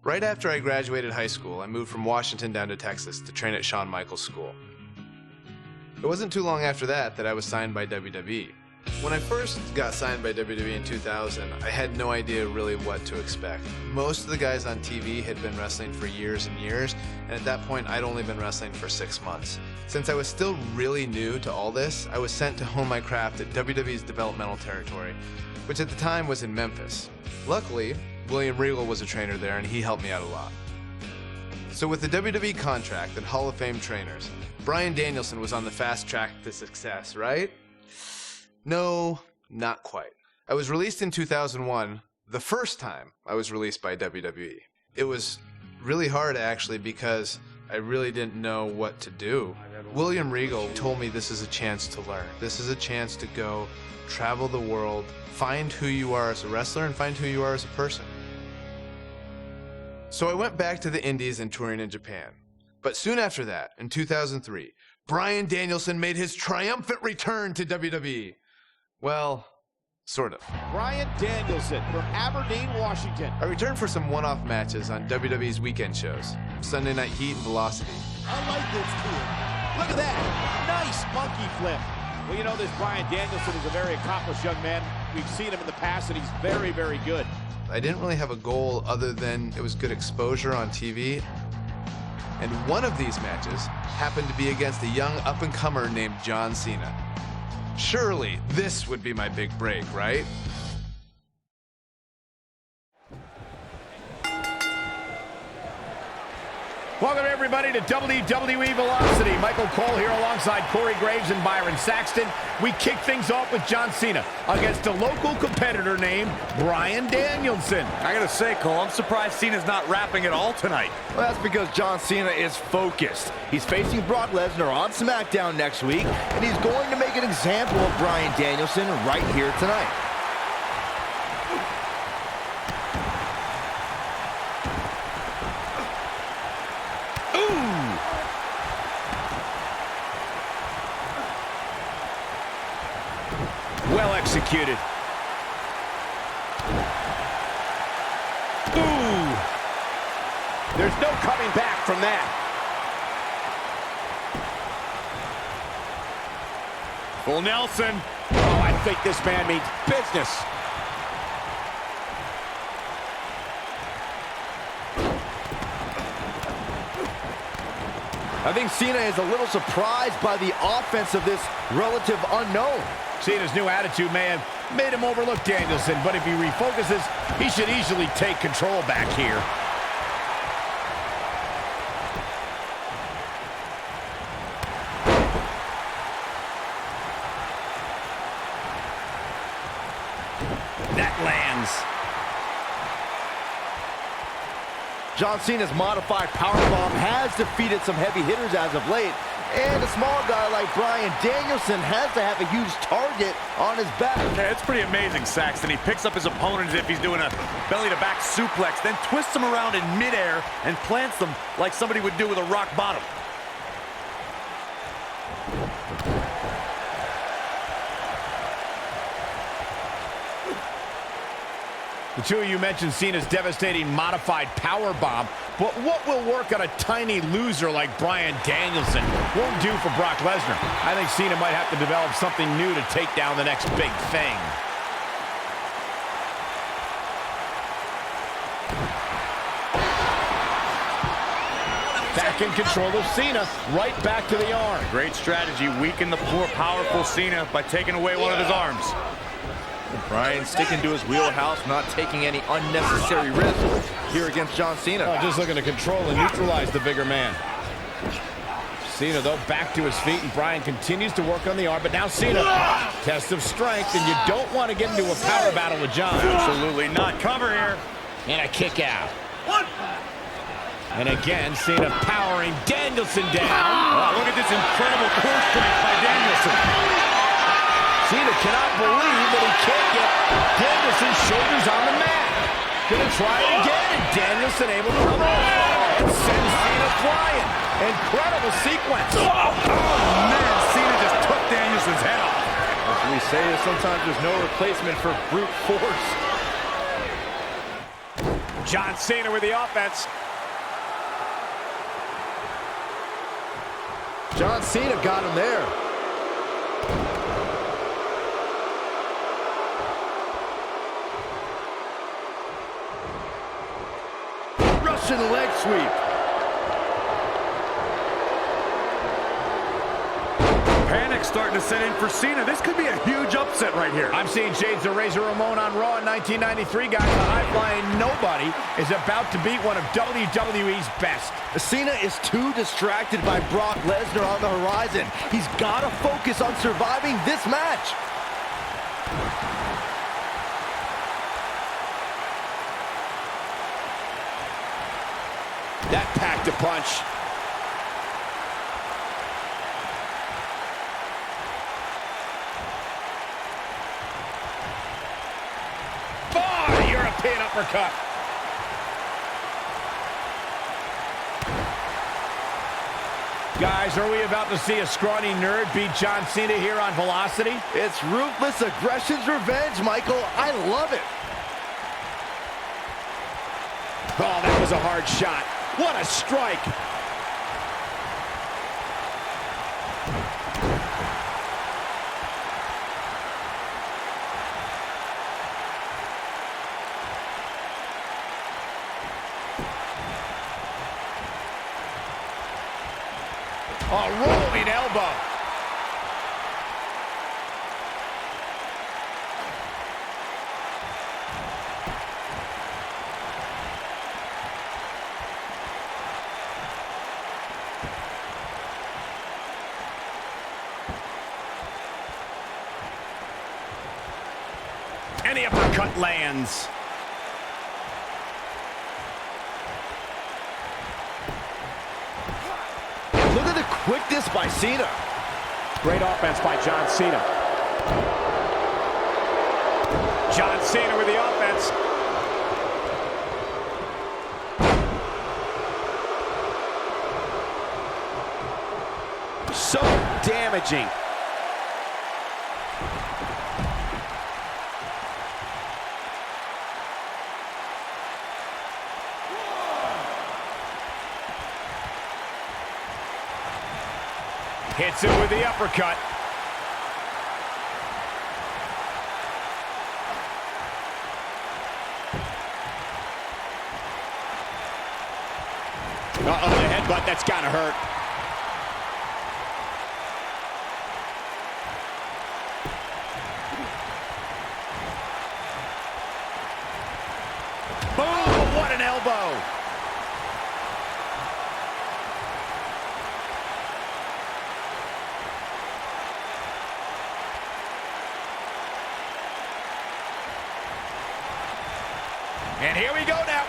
Right after I graduated high school, I moved from Washington down to Texas to train at Shawn Michaels School. It wasn't too long after that I was signed by WWE. When I first got signed by WWE in 2000, I had no idea really what to expect. Most of the guys on TV had been wrestling for years and years, and at that point I'd only been wrestling for 6 months. Since I was still really new to all this, I was sent to hone my craft at WWE's developmental territory, which at the time was in Memphis. Luckily, William Regal was a trainer there and he helped me out a lot. So with the WWE contract and Hall of Fame trainers, Bryan Danielson was on the fast track to success, right? No, not quite. I was released in 2001, the first time I was released by WWE. It was really hard actually because I really didn't know what to do. William Regal told me this is a chance to learn. This is a chance to go travel the world, find who you are as a wrestler and find who you are as a person. So I went back to the Indies and touring in Japan. But soon after that, in 2003, Bryan Danielson made his triumphant return to WWE. Well, sort of. Bryan Danielson from Aberdeen, Washington. I returned for some one-off matches on WWE's weekend shows, Sunday Night Heat and Velocity. I like this kid. Look at that. Nice monkey flip. Well, you know, this Bryan Danielson is a very accomplished young man. We've seen him in the past, and he's very, very good. I didn't really have a goal other than it was good exposure on TV. And one of these matches happened to be against a young up-and-comer named John Cena. Surely this would be my big break, right? Welcome everybody to WWE Velocity. Michael Cole here alongside Corey Graves and Byron Saxton. We kick things off with John Cena against a local competitor named Bryan Danielson. I gotta say, Cole, I'm surprised Cena's not rapping at all tonight. Well, that's because John Cena is focused. He's facing Brock Lesnar on SmackDown next week, and he's going to make an example of Bryan Danielson right here tonight. Well executed. Ooh! There's no coming back from that. Full Nelson. Oh, I think this man means business. I think Cena is a little surprised by the offense of this relative unknown. Cena's new attitude may have made him overlook Danielson, but if he refocuses, he should easily take control back here. That lands. John Cena's modified powerbomb has defeated some heavy hitters as of late, and a small guy like Bryan Danielson has to have a huge target on his back. Yeah, it's pretty amazing, Saxton. He picks up his opponent as if he's doing a belly-to-back suplex, then twists them around in midair and plants them like somebody would do with a rock bottom. The two of you mentioned Cena's devastating modified power bomb, but what will work on a tiny loser like Bryan Danielson won't do for Brock Lesnar. I think Cena might have to develop something new to take down the next big thing. Back in control of Cena, right back to the arm. Great strategy, weaken the more powerful Cena by taking away one of his arms. Bryan sticking to his wheelhouse, not taking any unnecessary risks here against John Cena. Oh, just looking to control and neutralize the bigger man. Cena, though, back to his feet, and Bryan continues to work on the arm, but now Cena, test of strength, and you don't want to get into a power battle with John. Absolutely not. Cover here. And a kick out. And again, Cena powering Danielson down. Oh, look at this incredible core strength by Danielson. Cena cannot believe that he can't get Danielson's shoulders on the mat. Gonna try it again, and Danielson able to come off and send Cena flying. Incredible sequence. Oh, man, Cena just took Danielson's head off. As we say, sometimes there's no replacement for brute force. John Cena with the offense. John Cena got him there. Russian leg sweep. Panic starting to set in for Cena. This could be a huge upset right here. I'm seeing shades of Razor Ramon on Raw in 1993, guys. The high-flying nobody is about to beat one of WWE's best. Cena is too distracted by Brock Lesnar on the horizon. He's got to focus on surviving this match. That packed a punch. Oh, European uppercut. Guys, are we about to see a scrawny nerd beat John Cena here on Velocity? It's ruthless aggression's revenge, Michael. I love it. Oh, that was a hard shot. What a strike. A rolling elbow. And the uppercut lands. Look at the quickness by Cena. Great offense by John Cena. John Cena with the offense. So damaging. Hits it with the uppercut. Uh-oh, the headbutt, that's gotta hurt. Boom, what an elbow. And here we go now.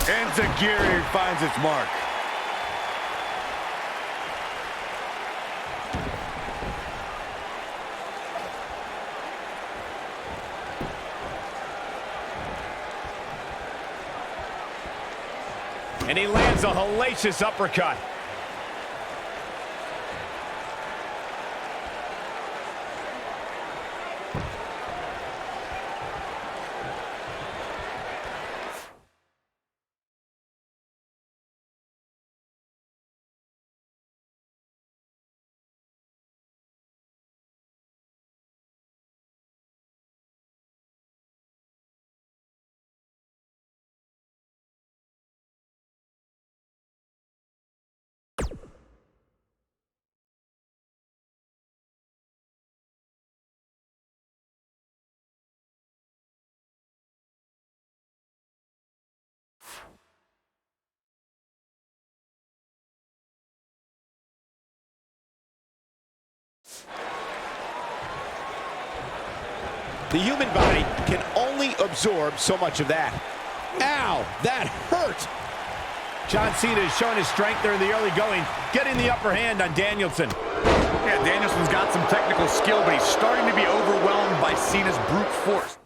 And Zagiri finds its mark. And he lands a hellacious uppercut. The human body can only absorb so much of that. Ow, that hurt. John Cena is showing his strength there in the early going, getting the upper hand on Danielson. Yeah, Danielson's got some technical skill, but he's starting to be overwhelmed by Cena's brute force.